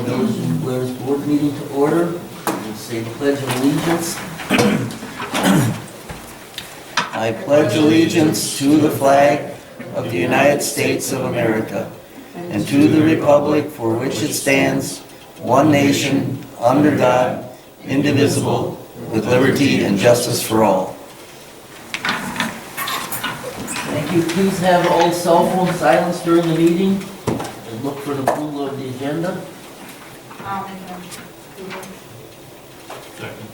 call the Village of Glarus Board meeting to order. We'll say the Pledge of Allegiance. I pledge allegiance to the flag of the United States of America and to the republic for which it stands, one nation, under God, indivisible, with liberty and justice for all. Thank you. Please have all cell phones silenced during the meeting. And look for the approval of the agenda. Second.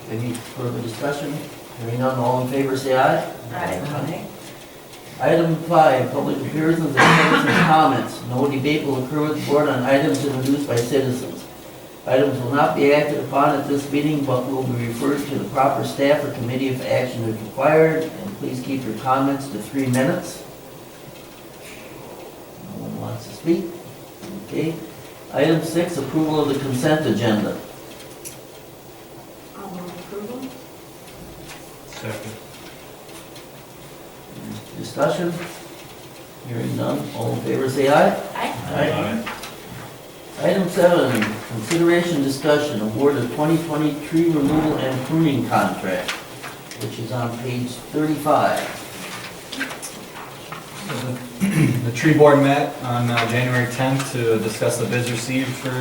Any further discussion? Hearing none, all in favor say aye. Aye. Item 5, public appearances and citizens' comments. No debate will occur with the board on items introduced by citizens. Items will not be acted upon at this meeting, but will be referred to the proper staff or committee if action is required. And please keep your comments to 3 minutes. No one wants to speak? Okay. Item 6, approval of the consent agenda. I'll move approval. Second. Discussion? Hearing none, all in favor say aye. Aye. Item 7, consideration discussion, award of 2020 tree removal and pruning contract, which is on page 35. The tree board met on January 10th to discuss the bids received for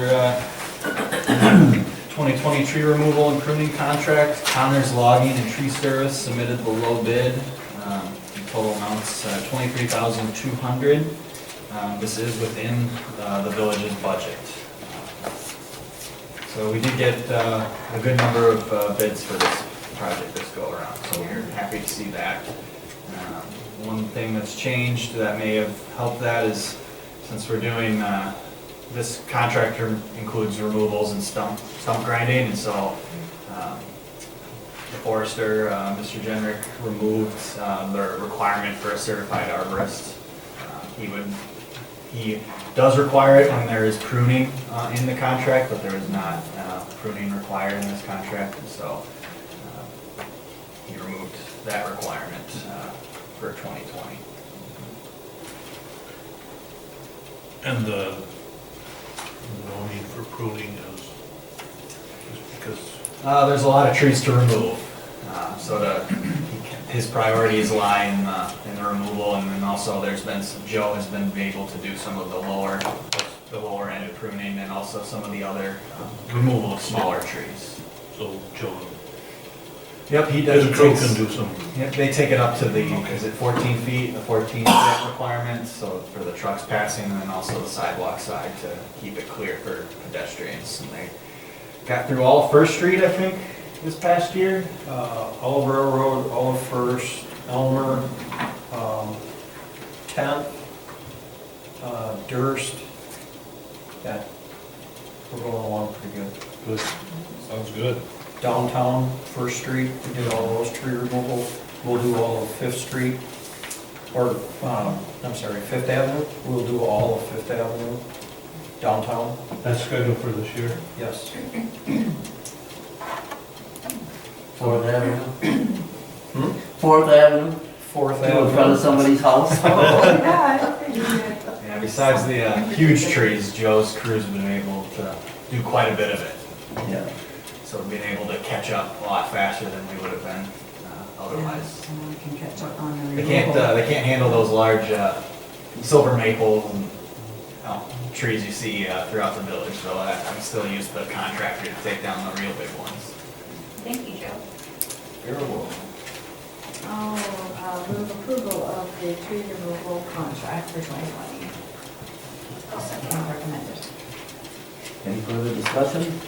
2020 tree removal and pruning contract. Connors Logging and Tree Service submitted the low bid. The total amount's $23,200. This is within the village's budget. So we did get a good number of bids for this project this go around, so we're happy to see that. One thing that's changed that may have helped that is, since we're doing, this contractor includes removals and stump grinding, and so the forester, Mr. Jenrick, removed the requirement for a certified arborist. He does require it when there is pruning in the contract, but there is not pruning required in this contract, and so he removed that requirement for 2020. And the no need for pruning is just because. There's a lot of trees to remove, so his priorities lie in the removal, and then also Joe has been able to do some of the lower end of pruning, and also some of the other removal of smaller trees. So Joe, Yep, he does. Joe can do some. Yep, they take it up to the, Okay. is it 14 feet, the 14-foot requirement, so for the trucks passing, and then also the sidewalk side to keep it clear for pedestrians. And they got through all of First Street, I think, this past year. Oliver Road, Olive First, Elmer, 10th, Durst. Yeah, we're going along pretty good. Good. Sounds good. Downtown, First Street, we did all those tree removals. We'll do all of Fifth Street, or, I'm sorry, Fifth Avenue. We'll do all of Fifth Avenue, downtown, That's scheduled for this year. yes. 4th Avenue. 4th Avenue, Fourth in front of Avenue. somebody's house. Yeah, besides the huge trees, Joe's crew's been able to do quite a bit of it. Yeah. So we've been able to catch up a lot faster than we would have been otherwise. So we can catch up on the They can't handle those large silver maple and trees you see throughout the village, so I'm still used the contractor to take down the real big ones. Thank you, Joe. Very well. I'll move approval of the tree removal contract for 2020. I'll second recommended. Any further discussion?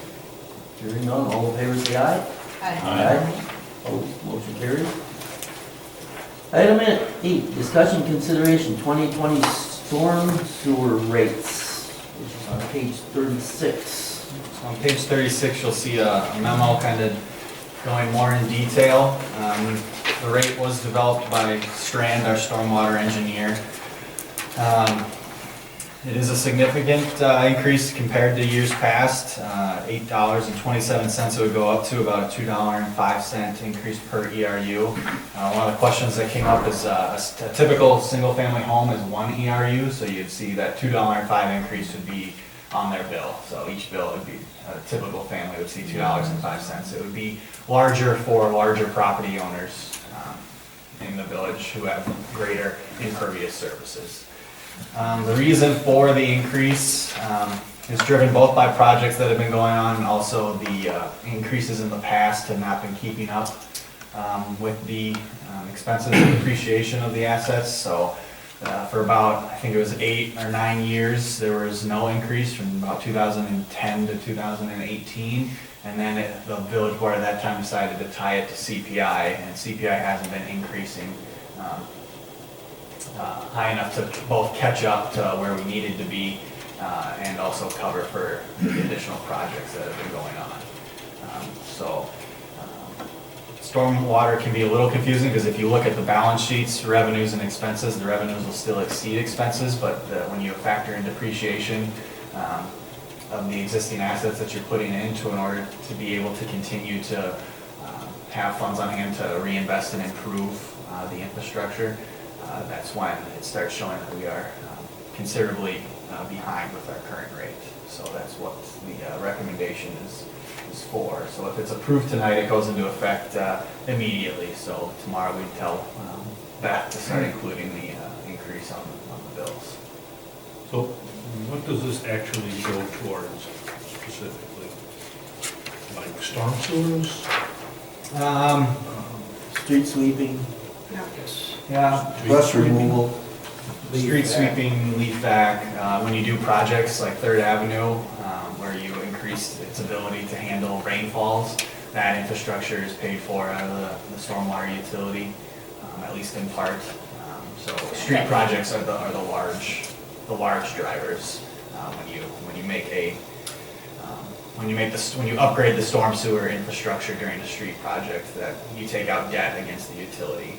Hearing none, all in favor say aye. Aye. Opposed, motion carries. Item 8, discussion consideration 2020 storm sewer rates, which is on page 36. So on page 36, you'll see a memo kind of going more in detail. The rate was developed by Strand, our stormwater engineer. It is a significant increase compared to years past. $8.27 it would go up to, about a $2.05 increase per ERU. One of the questions that came up is a typical single-family home is 1 ERU, so you'd see that $2.05 increase would be on their bill. So each bill would be, a typical family would see $2.05. It would be larger for larger property owners in the village who have greater impervious surfaces. The reason for the increase is driven both by projects that have been going on and also the increases in the past have not been keeping up with the expenses and depreciation of the assets. So for about, I think it was 8 or 9 years, there was no increase from about 2010 to 2018. And then the village board at that time decided to tie it to CPI, and CPI hasn't been increasing high enough to both catch up to where we needed to be and also cover for the additional projects that have been going on. Stormwater can be a little confusing because if you look at the balance sheets, revenues and expenses, the revenues will still exceed expenses, but when you factor in depreciation of the existing assets that you're putting into in order to be able to continue to have funds on hand to reinvest and improve the infrastructure, that's when it starts showing that we are considerably behind with our current rate. So that's what the recommendation is for. So if it's approved tonight, it goes into effect immediately. So tomorrow we'd tell Beth to start including the increase on the bills. So what does this actually go towards specifically? Like storm sewers? Street sweeping, Yeah. brush removal. Street sweeping, leaf back, when you do projects like Third Avenue, where you increase its ability to handle rainfalls, that infrastructure is paid for out of the stormwater utility, at least in part. So street projects are the large drivers. When you upgrade the storm sewer infrastructure during a street project, that you take out debt against the utility,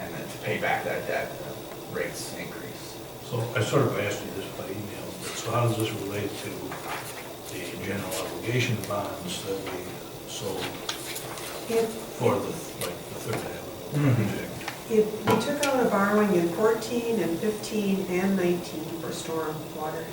and then to pay back that debt, rates increase. So I sort of asked you this by email, but so how does this relate to the general obligation bonds that we sold for the Third Avenue project? We took out a borrowing in 14 and 15 and 19 for storm water.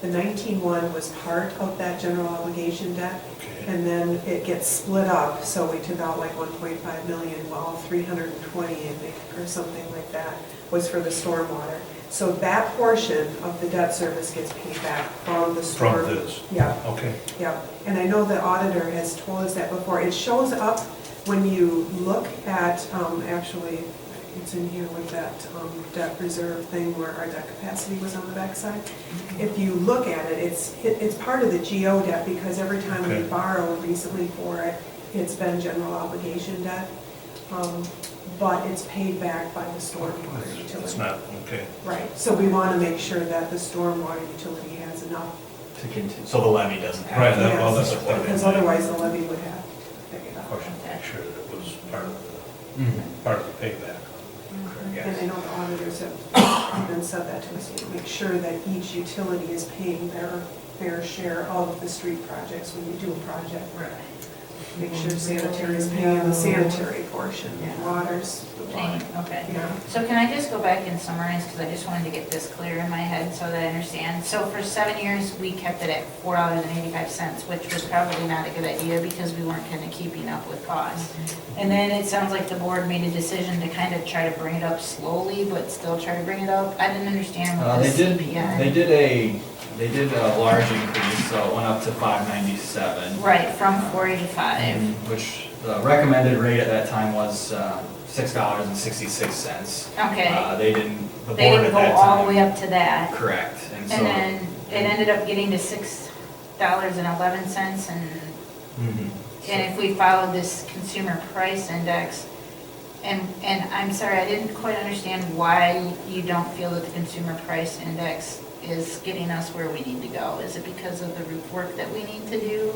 The 19 one was part of that general obligation debt, Okay. and then it gets split up, so we took out like 1.5 million, while 320, I think, or something like that, was for the storm water. So that portion of the debt service gets paid back from the storm. From this? Yeah. Okay. Yeah, and I know the auditor has told us that before. It shows up when you look at, actually, it's in here with that debt reserve thing where our debt capacity was on the backside. If you look at it, it's part of the GO debt because every time we Okay. borrowed recently for it, it's been general obligation debt. But it's paid back by the stormwater utility. It's not, okay. Right, so we want to make sure that the stormwater utility has enough. To continue, so the levy doesn't have. Right, to- that- well, that's Yes, what I because meant. otherwise the levy would have to pick it up. Make sure that it was part of Mhm. the payback. Yes. And I know the auditors have even said that to us, to make sure that each utility is paying their fair share of the street projects when you do a project. Make sure sanitary is paying the sanitary portion, and water's the water. Okay. Yeah. So can I just go back and summarize, because I just wanted to get this clear in my head so that I understand. So for 7 years, we kept it at $4.85, which was probably not a good idea because we weren't kind of keeping up with costs. And then it sounds like the board made a decision to kind of try to bring it up slowly, but still try to bring it up. I didn't understand what the CPI. They did a large increase, so it went up to $5.97. Right, from 485. Which the recommended rate at that time was $6.66. Okay. They didn't, the They board didn't at go that all the time. way up to that. Correct, and so. And then it ended up getting to $6.11, Mhm. and if we followed this consumer price index, and I'm sorry, I didn't quite understand why you don't feel that the consumer price index is getting us where we need to go. Is it because of the work that we need to do?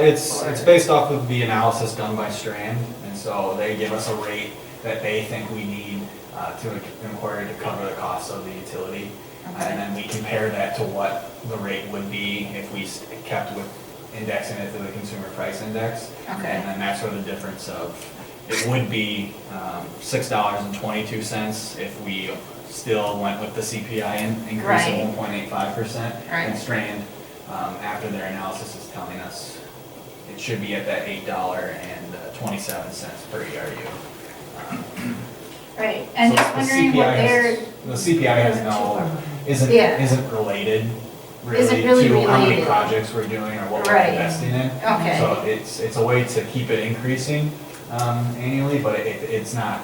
It's based off of the analysis done by Strand, and so they give us a rate that they think we need in order to cover the costs of the utility. Okay. And then we compare that to what the rate would be if we kept with indexing it to the consumer price index. Okay. And then that's where the difference of, it would be $6.22 if we still went with the CPI increase Right. of 1.85%. Right. And Strand, after their analysis, is telling us it should be at that $8.27 per ERU. Right, and So just the wondering what CPI their, The CPI has no, isn't Yeah. related Isn't really really to how many related. projects we're doing or what we're Right. investing in. Okay. So it's a way to keep it increasing annually, but it's not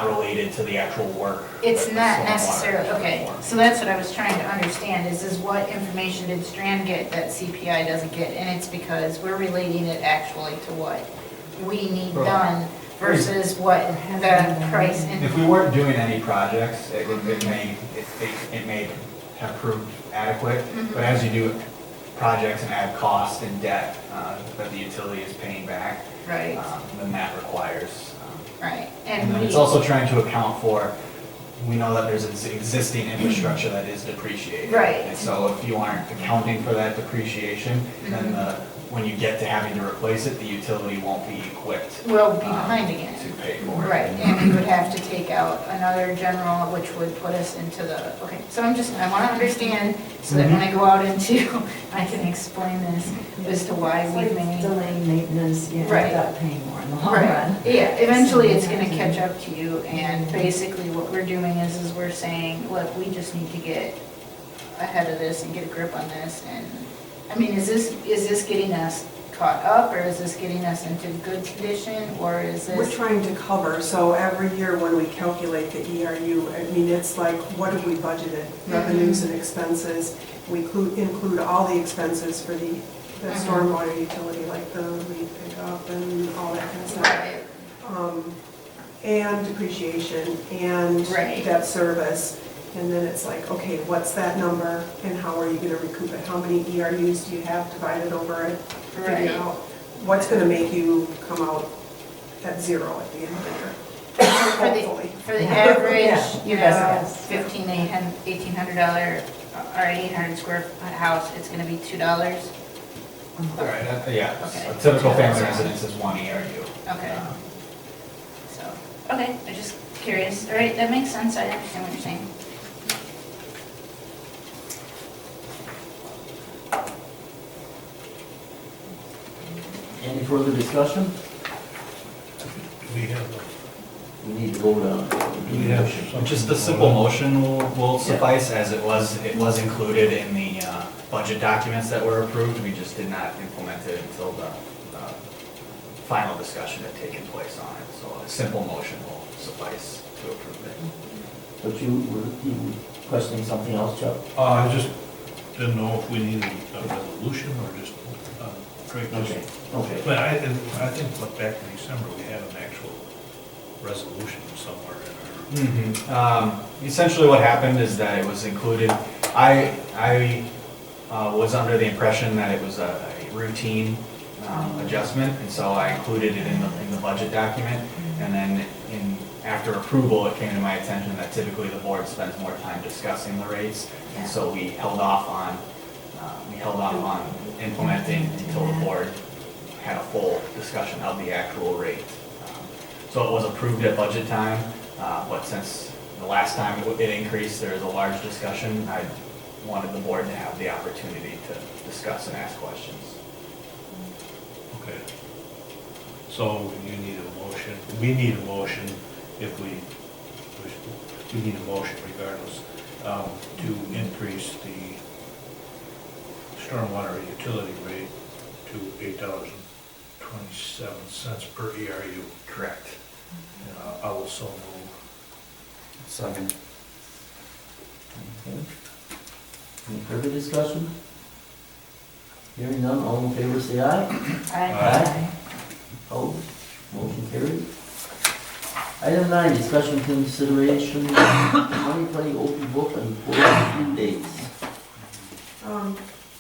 related to the actual work. it's that the not stormwater necessarily, is okay, performing. so that's what I was trying to understand, is what information did Strand get that CPI doesn't get? And it's because we're relating it actually to what we need Right. done versus what the price in. If we weren't doing any projects, it may have proved adequate, Mhm. but as you do projects and add cost and debt that the utility is paying back, Right, then that requires. right, And and then we, it's also trying to account for, we know that there's existing infrastructure that is depreciated. Right. And so if you aren't accounting for that depreciation, then when you get to having to replace it, the utility won't be equipped. we'll be behind again. To pay for it. Right, and we would have to take out another general, which would put us into the, okay, so I want to understand, so that when I go out into, I can explain this as to why It's we've like made. delaying maintenance, you Right. end up paying more in the long Right, run. yeah, eventually it's gonna catch up to you, and basically what we're doing is we're saying, look, we just need to get ahead of this and get a grip on this, and, I mean, is this getting us caught up, or is this getting us into good condition, or is We're this? trying to cover, so every year when we calculate the ERU, I mean, it's like, what have we budgeted? Revenues and expenses, we include all the expenses for the stormwater utility, like the lead pickup and all that kind of stuff. Right, And depreciation and Right. debt service. And then it's like, okay, what's that number and how are you gonna recoup it? How many ERUs do you have divided over it? Right. Figure out what's gonna make you come out at zero at the end of the year. Hopefully. for the average, Yeah, you your best know, guess. $1,800 or 800 square foot house, it's gonna be $2? All right, yeah, Okay. a typical family residence is 1 ERU. Okay. So, okay, I'm just curious. All right, that makes sense. I understand what you're saying. Any further discussion? Do we have, We need to vote on it. do we have something? Just a simple motion will suffice, as it was included in the budget documents that were approved. We just did not implement it until the final discussion had taken place on it. So a simple motion will suffice to approve it. But you were questioning something else, Chuck? I just didn't know if we needed a resolution or just, Craig just. Okay. But I think, look back in December, we had an actual resolution somewhere in our. Essentially what happened is that it was included, I was under the impression that it was a routine adjustment, and so I included it in the budget document. And then after approval, it came to my attention that typically the board spends more time discussing the rates. And so we held off on implementing until the board had a full discussion of the actual rate. So it was approved at budget time, but since the last time it increased, there was a large discussion, I wanted the board to have the opportunity to discuss and ask questions. Okay. So you need a motion, we need a motion if we need a motion regardless, to increase the stormwater utility rate to $8.27 per ERU. Correct. I will so move. Second. Okay. Any further discussion? Hearing none, all in favor say aye. Aye. Opposed? Motion carried. Item 9, discussion consideration 2020 open book and board review dates.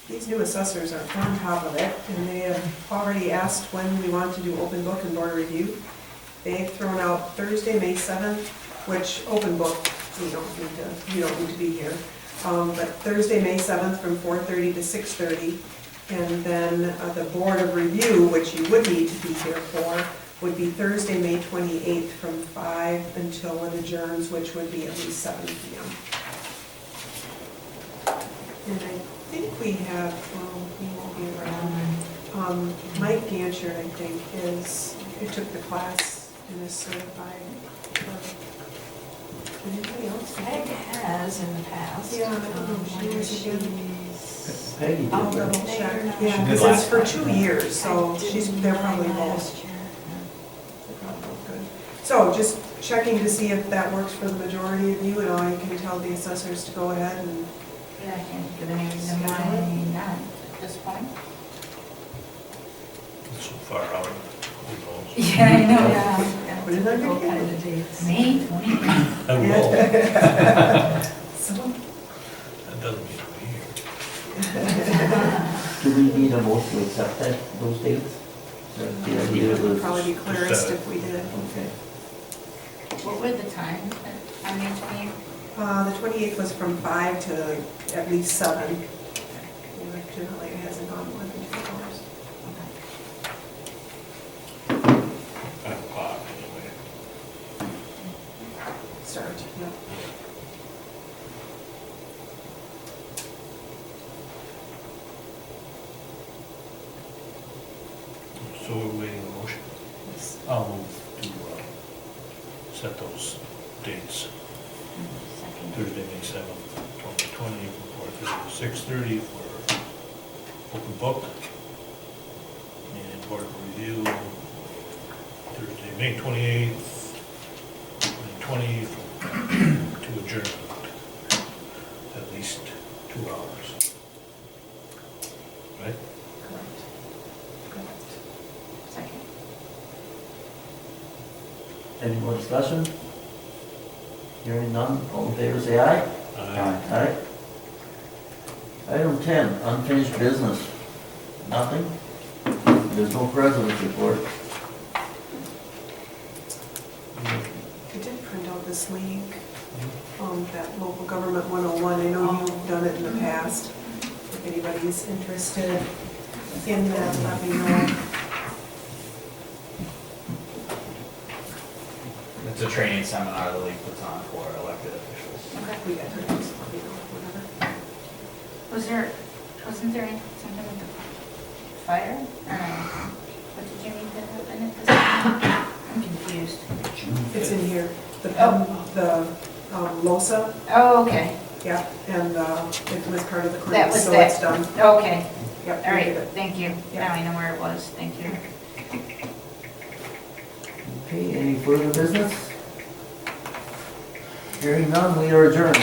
These new assessors are on top of it, and they have already asked when we want to do open book and board review. They've thrown out Thursday, May 7th, which open book, you don't need to be here. But Thursday, May 7th, from 4:30 to 6:30. And then the Board of Review, which you would need to be here for, would be Thursday, May 28th, from 5 until it adjourns, which would be at least 7 p.m. And I think we have, well, he won't be around. Mike Gancher, I think, who took the class and is certified. Anybody else? Peg has in the past. Yeah, I don't know, she was again. She's- Peggy did I'll that. double check. She Yeah, did because it's last for time. 2 years, so they're probably both. Last year. They're probably both good. So just checking to see if that works for the majority of you, and I can tell the assessors to go ahead and, Yeah, I can't give any reason why not at this point. It's so far out, who knows? Yeah, I know. Put it on your All kinds calendar. of dates. May 28th. I will, So, that doesn't mean I'm here. Do we need a motion to accept those dates? The idea it would was, probably be clearest if we did. okay. What were the times on May 28th? The 28th was from 5 to at least 7. Generally, it hasn't gone more than 2 hours. 5 o'clock anyway. Start, yeah. So we're waiting a motion. I'll move to set those dates. Second. Thursday, May 7th, 2020, from 4:30 to 6:30 for open book. And Board of Review, Thursday, May 28th, 2020, to adjourn at least 2 hours. Right? Correct. Correct. Second. Any more discussion? Hearing none, all in favor say aye. Aye. Item 10, unfinished business. Nothing? There's no president's report. I did print out this link, that local government 101. I know you've done it in the past. If anybody's interested in that, let me know. It's a training seminar the league puts on for elected officials. Okay. We got her, just let me know, whatever. Wasn't there something with the fire? What did you need to happen at this time? I'm confused. It's in here, the Oh. LOSA, Oh, okay. yeah, and it was part of the That clearance, was so that. it's done. Okay, Yep, all we right, did it. thank you. Yeah. Now I know where it was, thank you. Okay, any further business? Hearing none, we are adjourned.